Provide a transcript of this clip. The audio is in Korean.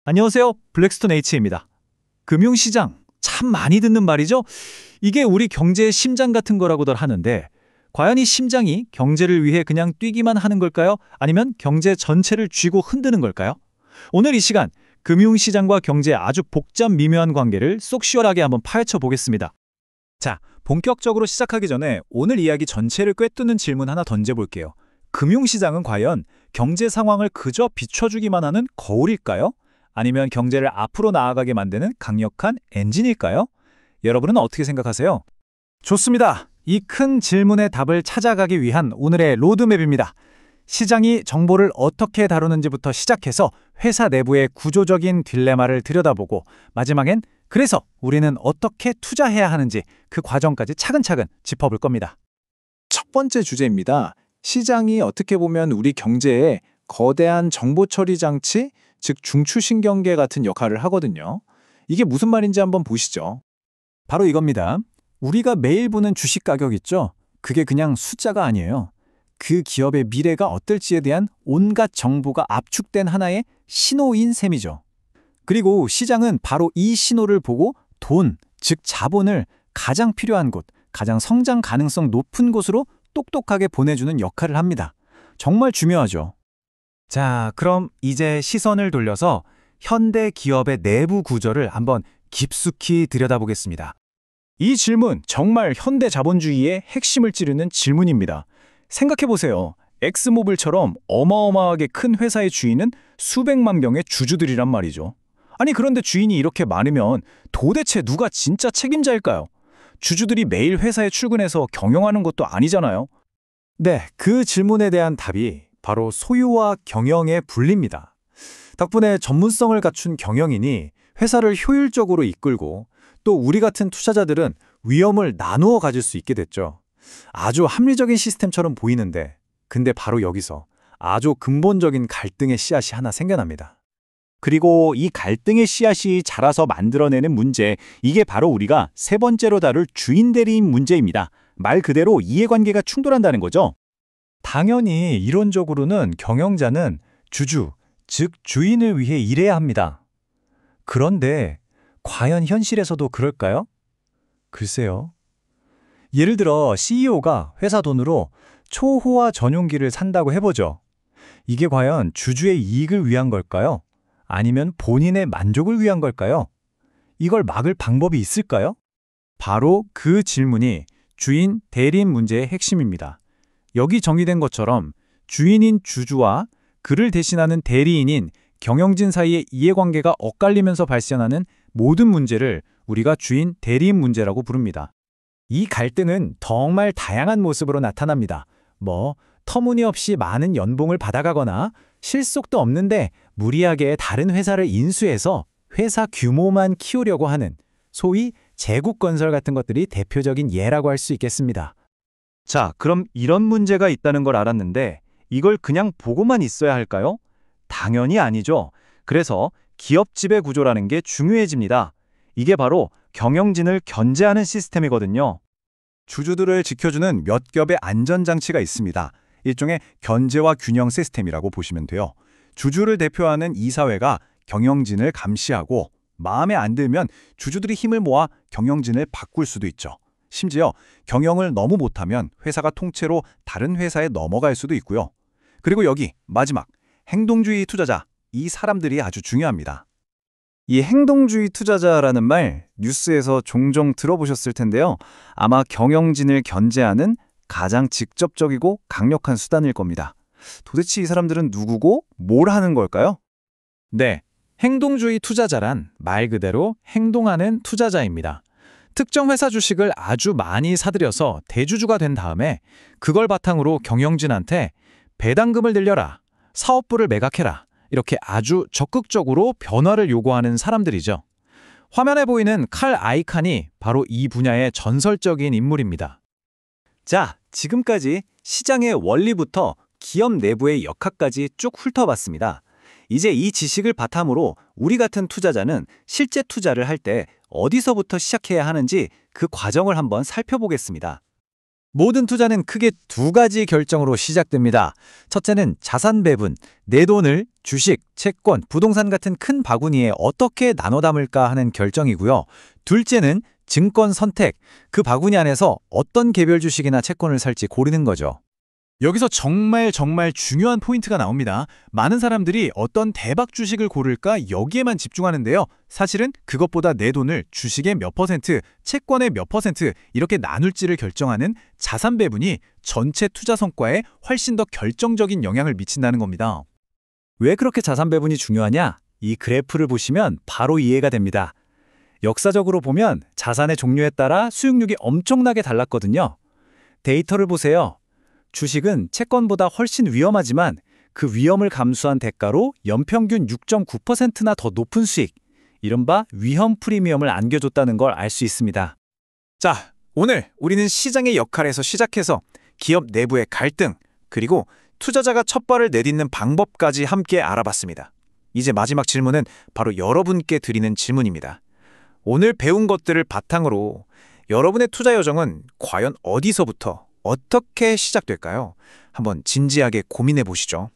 안녕하세요. 블랙스톤 H입니다. 금융시장, 참 많이 듣는 말이죠? 이게 우리 경제의 심장 같은 거라고들 하는데, 과연 이 심장이 경제를 위해 그냥 뛰기만 하는 걸까요? 아니면 경제 전체를 쥐고 흔드는 걸까요? 오늘 이 시간, 금융시장과 경제의 아주 복잡 미묘한 관계를 쏙 시원하게 한번 파헤쳐 보겠습니다. 자, 본격적으로 시작하기 전에 오늘 이야기 전체를 꿰뚫는 질문 하나 던져볼게요. 금융시장은 과연 경제 상황을 그저 비춰주기만 하는 거울일까요? 아니면 경제를 앞으로 나아가게 만드는 강력한 엔진일까요? 여러분은 어떻게 생각하세요? 좋습니다. 이 큰 질문의 답을 찾아가기 위한 오늘의 로드맵입니다. 시장이 정보를 어떻게 다루는지부터 시작해서 회사 내부의 구조적인 딜레마를 들여다보고 마지막엔 그래서 우리는 어떻게 투자해야 하는지 그 과정까지 차근차근 짚어볼 겁니다. 첫 번째 주제입니다. 시장이 어떻게 보면 우리 경제에 거대한 정보 처리 장치, 즉 중추신경계 같은 역할을 하거든요. 이게 무슨 말인지 한번 보시죠. 바로 이겁니다. 우리가 매일 보는 주식 가격 있죠? 그게 그냥 숫자가 아니에요. 그 기업의 미래가 어떨지에 대한 온갖 정보가 압축된 하나의 신호인 셈이죠. 그리고 시장은 바로 이 신호를 보고 돈, 즉 자본을 가장 필요한 곳, 가장 성장 가능성 높은 곳으로 똑똑하게 보내주는 역할을 합니다. 정말 중요하죠. 자, 그럼 이제 시선을 돌려서 현대 기업의 내부 구조를 한번 깊숙이 들여다보겠습니다. 이 질문 정말 현대 자본주의의 핵심을 찌르는 질문입니다. 생각해보세요. 엑스모빌처럼 어마어마하게 큰 회사의 주인은 수백만 명의 주주들이란 말이죠. 아니 그런데 주인이 이렇게 많으면 도대체 누가 진짜 책임자일까요? 주주들이 매일 회사에 출근해서 경영하는 것도 아니잖아요. 네, 그 질문에 대한 답이 바로 소유와 경영의 분리입니다. 덕분에 전문성을 갖춘 경영인이 회사를 효율적으로 이끌고 또 우리 같은 투자자들은 위험을 나누어 가질 수 있게 됐죠. 아주 합리적인 시스템처럼 보이는데 근데 바로 여기서 아주 근본적인 갈등의 씨앗이 하나 생겨납니다. 그리고 이 갈등의 씨앗이 자라서 만들어내는 문제, 이게 바로 우리가 세 번째로 다룰 주인 대리인 문제입니다. 말 그대로 이해관계가 충돌한다는 거죠. 당연히 이론적으로는 경영자는 주주, 즉 주인을 위해 일해야 합니다. 그런데 과연 현실에서도 그럴까요? 글쎄요. 예를 들어 CEO가 회사 돈으로 초호화 전용기를 산다고 해보죠. 이게 과연 주주의 이익을 위한 걸까요? 아니면 본인의 만족을 위한 걸까요? 이걸 막을 방법이 있을까요? 바로 그 질문이 주인, 대리인 문제의 핵심입니다. 여기 정의된 것처럼 주인인 주주와 그를 대신하는 대리인인 경영진 사이의 이해관계가 엇갈리면서 발생하는 모든 문제를 우리가 주인, 대리인 문제라고 부릅니다. 이 갈등은 정말 다양한 모습으로 나타납니다. 터무니없이 많은 연봉을 받아가거나 실속도 없는데 무리하게 다른 회사를 인수해서 회사 규모만 키우려고 하는 소위 제국건설 같은 것들이 대표적인 예라고 할 수 있겠습니다. 자, 그럼 이런 문제가 있다는 걸 알았는데 이걸 그냥 보고만 있어야 할까요? 당연히 아니죠. 그래서 기업 지배 구조라는 게 중요해집니다. 이게 바로 경영진을 견제하는 시스템이거든요. 주주들을 지켜주는 몇 겹의 안전장치가 있습니다. 일종의 견제와 균형 시스템이라고 보시면 돼요. 주주를 대표하는 이사회가 경영진을 감시하고 마음에 안 들면 주주들이 힘을 모아 경영진을 바꿀 수도 있죠. 심지어 경영을 너무 못하면 회사가 통째로 다른 회사에 넘어갈 수도 있고요. 그리고 여기 마지막, 행동주의 투자자, 이 사람들이 아주 중요합니다. 이 행동주의 투자자라는 말 뉴스에서 종종 들어보셨을 텐데요. 아마 경영진을 견제하는 가장 직접적이고 강력한 수단일 겁니다. 도대체 이 사람들은 누구고 뭘 하는 걸까요? 네, 행동주의 투자자란 말 그대로 행동하는 투자자입니다. 특정 회사 주식을 아주 많이 사들여서 대주주가 된 다음에 그걸 바탕으로 경영진한테 배당금을 늘려라, 사업부를 매각해라, 이렇게 아주 적극적으로 변화를 요구하는 사람들이죠. 화면에 보이는 칼 아이칸이 바로 이 분야의 전설적인 인물입니다. 자, 지금까지 시장의 원리부터 기업 내부의 역학까지 쭉 훑어봤습니다. 이제 이 지식을 바탕으로 우리 같은 투자자는 실제 투자를 할 때 어디서부터 시작해야 하는지 그 과정을 한번 살펴보겠습니다. 모든 투자는 크게 두 가지 결정으로 시작됩니다. 첫째는 자산 배분, 내 돈을 주식, 채권, 부동산 같은 큰 바구니에 어떻게 나눠 담을까 하는 결정이고요. 둘째는 증권 선택, 그 바구니 안에서 어떤 개별 주식이나 채권을 살지 고르는 거죠. 여기서 정말 중요한 포인트가 나옵니다. 많은 사람들이 어떤 대박 주식을 고를까 여기에만 집중하는데요. 사실은 그것보다 내 돈을 주식의 몇 퍼센트, 채권의 몇 퍼센트 이렇게 나눌지를 결정하는 자산 배분이 전체 투자 성과에 훨씬 더 결정적인 영향을 미친다는 겁니다. 왜 그렇게 자산 배분이 중요하냐? 이 그래프를 보시면 바로 이해가 됩니다. 역사적으로 보면 자산의 종류에 따라 수익률이 엄청나게 달랐거든요. 데이터를 보세요. 주식은 채권보다 훨씬 위험하지만 그 위험을 감수한 대가로 연평균 6.9%나 더 높은 수익, 이른바 위험 프리미엄을 안겨줬다는 걸 알 수 있습니다. 자, 오늘 우리는 시장의 역할에서 시작해서 기업 내부의 갈등, 그리고 투자자가 첫 발을 내딛는 방법까지 함께 알아봤습니다. 이제 마지막 질문은 바로 여러분께 드리는 질문입니다. 오늘 배운 것들을 바탕으로 여러분의 투자 여정은 과연 어디서부터 어떻게 시작될까요? 한번 진지하게 고민해 보시죠.